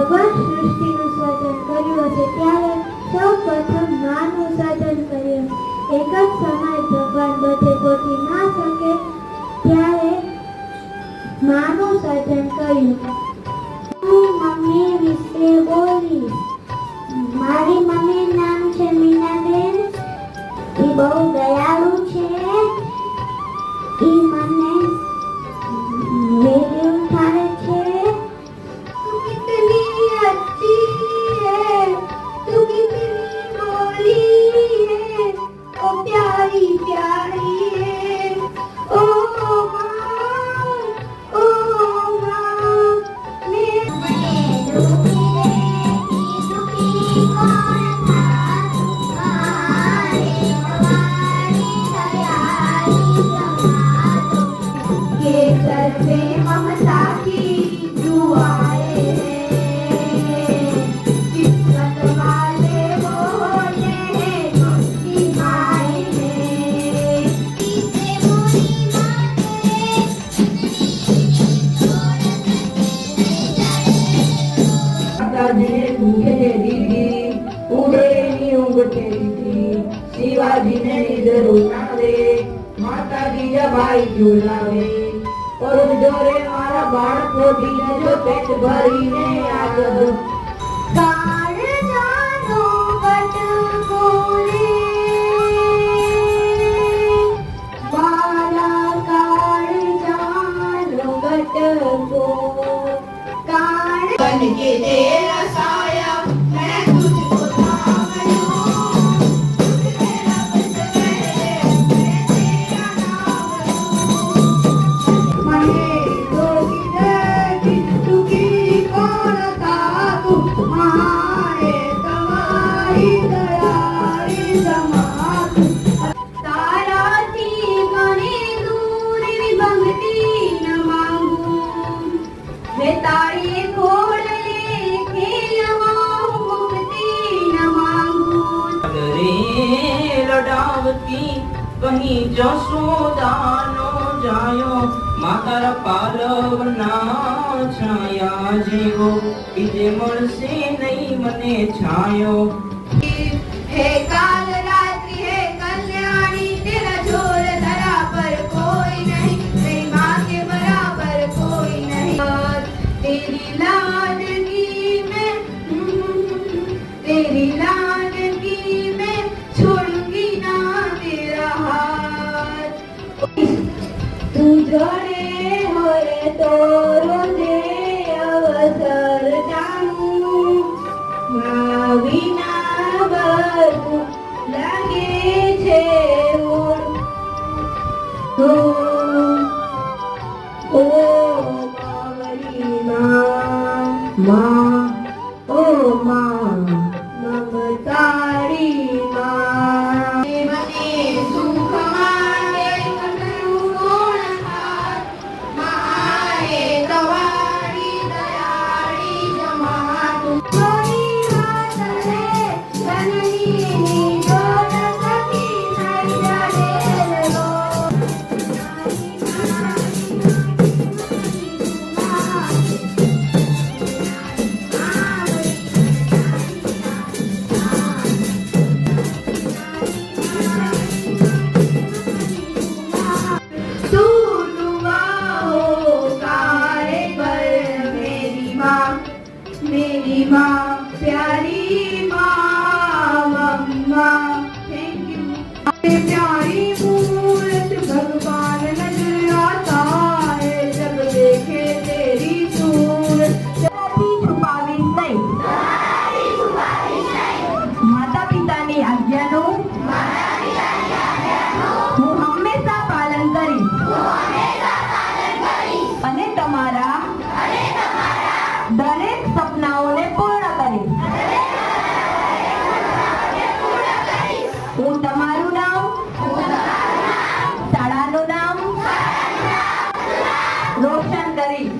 ભગવાન સૃષ્ટિનું સર્જન કર્યું હશે ત્યારે સૌ પ્રથમ માનું સર્જન કર્યું. એક જ સમયે ભગવાન બધે પહોંચી ના શકે ત્યારે માનું સર્જન કર્યું. હું મમ્મી વિશે બોલીશ. મારી મમ્મીનું નામ છે મીનાબેન. એ બહુ દયાળુ છે. એ મને વેલ્યુ થાય છે. તું કિતની अच्छी है, તું કિતની ભોલી है, ओ प्यारी प्यारी है, ओ माँ, ओ माँ. मैं दुखी कौन था, तुम्हारे हमारी दयाली जमा दो. के सर पे ममता की दुआएं हैं, किस्मत वाले वो होते हैं जो निभाए हैं. इसे मोरी માતાજીને ભૂખે દીધી, ઉડેની ઊંઘ તેરી. શિવાજીને નિદર ઉનાવે, માતાજી જબાઈ ઝુલાવે. ઓરડો રે મારા બાળકો દીજો પેટ ભરીને આગળ. કાળજાનો કટકો રે, મારા કાળજાનો કટકો. बन के तेरा साया मैं तुझको थाम लूं, तुझे रब से पहले मैं तेरा नाम लूं. मने तो किधर दुखी कौन था, तुम्हारे तुम्हारी दयाली जमा दो. ताराથી મને દૂર વિભંગતી ન માંગુ. मैं तारी खोड़े खेलवाऊं मुक्ति न मांगू. रे लडावती कहीं जसोदानो जायो, मातारा पालवना छाया જેવો બીજે મળશે નહીં મને છાયો. हे काल रात्रि है कल्याणी, तेरा जोर धरा पर कोई नहीं, तेरी माँ के बराबर कोई नहीं. तेरी लाडली में, तेरी लाडली में छोड़ूंगी ना तेरा हाथ. तू जोड़े होए तो रोजे अवसर जानूं, माँ विना બધું લાગે છે ઓ બાવરી માં, ઓ માં મમતારી માં. મને સુખ માટે કટરું કોણ થાત, મારે તમારી દયાળી જમાતું. કોઈ વાત રે જનનીની જોડ સખી નહીં ડરેલો. मेरी माँ प्यारी माँ मम्मा, थैंक यू. प्यारी मूरत भगवान नजर आता है, जब देखे तेरी सूरत. છુપાવીશ નહીં, માતા પિતાની આજ્ઞાનું હું હંમેશા પાલન કરીશ અને તમારા દરેક સપનાઓને પૂર્ણ કરીશ. હું તમારું નામ, શાળાનું નામ રોશન કરીશ.